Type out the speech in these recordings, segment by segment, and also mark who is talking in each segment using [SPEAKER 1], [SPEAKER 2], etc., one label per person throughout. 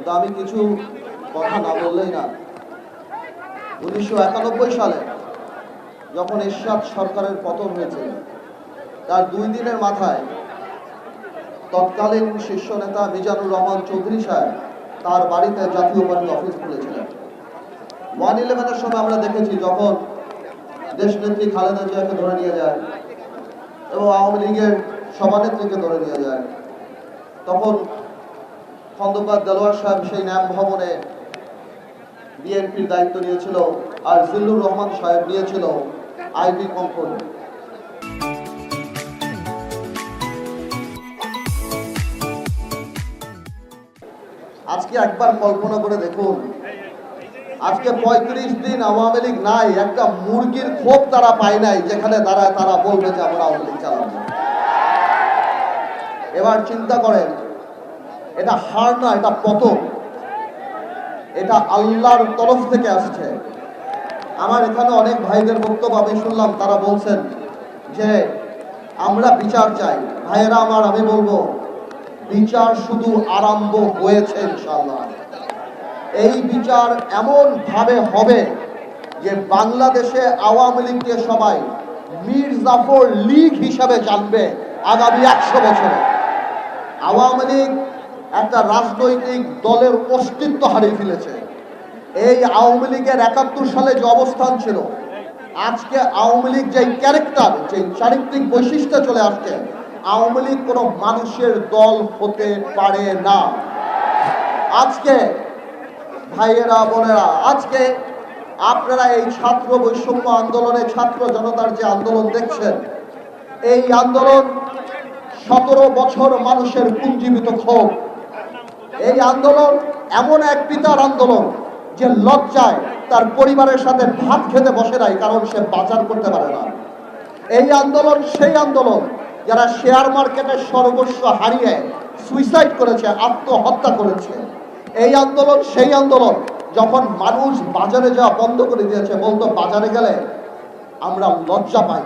[SPEAKER 1] কিন্তু আমি কিছু কথা না বললেই না। 1991 সালে যখন এরশাদ সরকারের পতন হয়েছিল, তার 2 দিনের মাথায় তৎকালীন শীর্ষ নেতা মিজানুর রহমান চৌধুরী সাহেব তার বাড়িতে জাতীয় পার্টি অফিস খুলেছিলেন। 1/11-এর সময় আমরা দেখেছি যখন দেশনেত্রী খালেদা জিয়াকে ধরে নিয়ে যায় এবং আওয়ামী লীগের সভানেত্রীকে ধরে নিয়ে যায়, তখন খন্দকার দেলোয়ার সাহেব সেই ন্যাম ভবনে বিএনপির দায়িত্ব নিয়েছিল, আর জিল্লুর রহমান সাহেব নিয়েছিল আইবি কঙ্কন। আজকে একবার কল্পনা করে দেখুন, আজকে 35 দিন আওয়ামী লীগ নাই, একটা মুরগির খোপ তারা পায় নাই যেখানে দাঁড়ায় তারা বলবে যে আমরা আওয়ামী লীগ চালাবো। এবার চিন্তা করেন, এটা হার না, এটা পতন, এটা আল্লাহর তরফ থেকে আসছে। আমার এখানে অনেক ভাইদের বক্তব্য আমি শুনলাম, তারা বলছেন যে আমরা বিচার চাই। ভাইয়েরা আমার, আমি বলবো বিচার শুধু আরম্ভ হয়েছে ইনশাআল্লাহ। এই বিচার এমন ভাবে হবে যে বাংলাদেশে আওয়ামী লীগকে সবাই মীর জাফর লীগ হিসাবে জানবে আগামী 100 বছরে। আওয়ামী লীগ একটা রাজনৈতিক দলের অস্তিত্ব হারিয়ে ফেলেছে। এই আওয়ামী লীগের 71 সালে যে অবস্থান ছিল, আজকে আওয়ামী লীগ যে ক্যারেক্টার, যে চারিত্রিক বৈশিষ্ট্য চলে আসছে, আওয়ামী লীগ কোনো মানুষের দল হতে পারে না। আজকে ভাইয়েরা বোনেরা, আজকে আপনারা এই ছাত্র বৈষম্য আন্দোলনে ছাত্র জনতার যে আন্দোলন দেখছেন, এই আন্দোলন 17 বছর মানুষের পুঞ্জীবিত ক্ষোভ। এই আন্দোলন এমন এক পিতার আন্দোলন যে লজ্জায় তার পরিবারের সাথে ভাত খেতে বসে নাই, কারণ সে বাজার করতে পারে না। এই আন্দোলন সেই আন্দোলন যারা শেয়ার মার্কেটের সর্বস্ব হারিয়ে সুইসাইড করেছে, আত্মহত্যা করেছে। এই আন্দোলন সেই আন্দোলন যখন মানুষ বাজারে যাওয়া বন্ধ করে দিয়েছে, বলতো বাজারে গেলে আমরা লজ্জা পাই।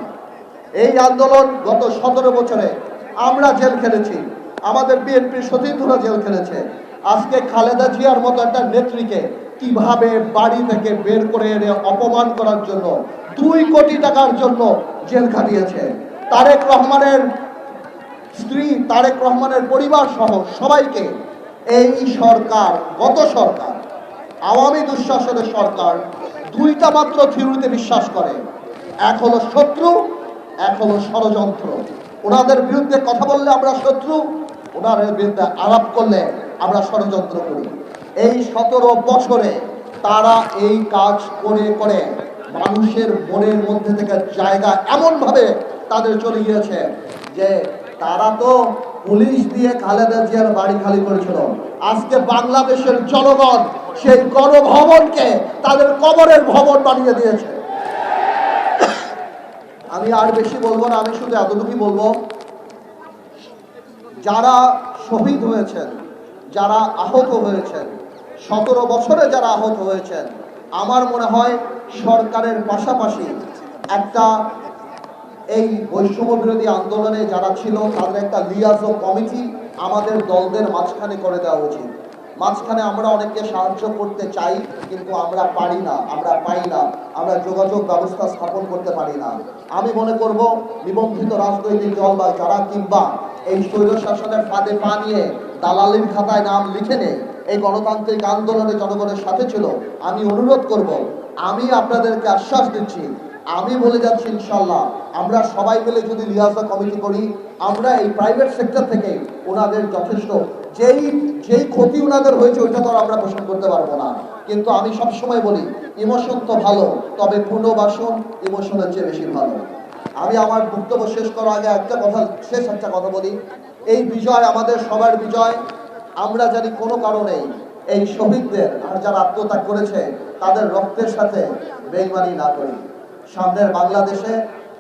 [SPEAKER 1] এই আন্দোলন গত 17 বছরে আমরা জেল খেলেছি, আমাদের বিএনপির সতীর্থরা জেল খেলেছে। আজকে খালেদা জিয়ার মতো একটা নেত্রীকে কিভাবে বাড়ি থেকে বের করে এনে অপমান করার জন্য 2 কোটি টাকার জন্য জেল খাটিয়েছে। তারেক রহমানের স্ত্রী, তারেক রহমানের পরিবার সহ সবাইকে এই সরকার, গত সরকার, আওয়ামী দুঃশাসনের সরকার 2টা মাত্র থিওরিতে বিশ্বাস করে। এক হলো শত্রু, এক হলো ষড়যন্ত্র। ওনাদের বিরুদ্ধে কথা বললে আমরা শত্রু, ওনাদের বিরুদ্ধে আলাপ করলে আমরা ষড়যন্ত্র করি। এই 17 বছরে তারা এই কাজ করে করে মানুষের মনের মধ্যে থেকে জায়গা এমনভাবে তাদের চলে গিয়েছে যে তারা তো পুলিশ দিয়ে খালেদা জিয়ার বাড়ি খালি করেছিল। আজকে বাংলাদেশের জনগণ সেই গণভবনকে তাদের কবরের ভবন বানিয়ে দিয়েছে। আমি আর বেশি বলবো না, আমি শুধু এতটুকুই বলবো, যারা শহীদ হয়েছেন, যারা আহত হয়েছেন, 17 বছরে যারা আহত হয়েছেন, আমার মনে হয় সরকারের পাশাপাশি একটা এই বৈষম্য বিরোধী আন্দোলনে যারা ছিল তাদের একটা লিয়াজো কমিটি আমাদের দলদের মাঝখানে করে দেওয়া উচিত। মাঝখানে আমরা অনেককে সাহায্য করতে চাই, কিন্তু আমরা পারি না, আমরা পাই না, আমরা যোগাযোগ ব্যবস্থা স্থাপন করতে পারি না। আমি মনে করব নিবন্ধিত রাজনৈতিক দল বা যারা কিংবা এই স্বৈর শাসনের ফাঁদে পা নিয়ে দালালির খাতায় নাম লিখে নেই, এই গণতান্ত্রিক আন্দোলনে জনগণের সাথে ছিল, আমি অনুরোধ করব, আমি আপনাদেরকে আশ্বাস দিচ্ছি, আমি বলে যাচ্ছি ইনশাল্লাহ আমরা সবাই মিলে যদি লিয়াজা কমিটি করি, আমরা এই প্রাইভেট সেক্টর থেকে ওনাদের যথেষ্ট যেই ক্ষতি ওনাদের হয়েছে ওইটা তো আমরা পোষণ করতে পারবো না। কিন্তু আমি সবসময় বলি, ইমোশন তো ভালো, তবে পুনর্বাসন ইমোশনের চেয়ে বেশি ভালো। আমি আমার বক্তব্য শেষ করার আগে একটা কথা বলি, এই বিজয় আমাদের সবার বিজয়। আমরা জানি কোনো কারণেই এই শহীদদের আর যারা আত্মত্যাগ করেছে তাদের রক্তের সাথে বেইমানি না করি। সামনের বাংলাদেশে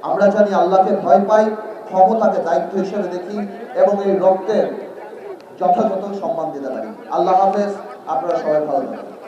[SPEAKER 1] আমরা জানি আল্লাহকে ভয় পাই, ক্ষমতাকে দায়িত্ব হিসেবে দেখি এবং এই রক্তের যথাযথ সম্মান দিতে পারি। আল্লাহ হাফেজ, আপনারা সবাই ভালো থাকবেন।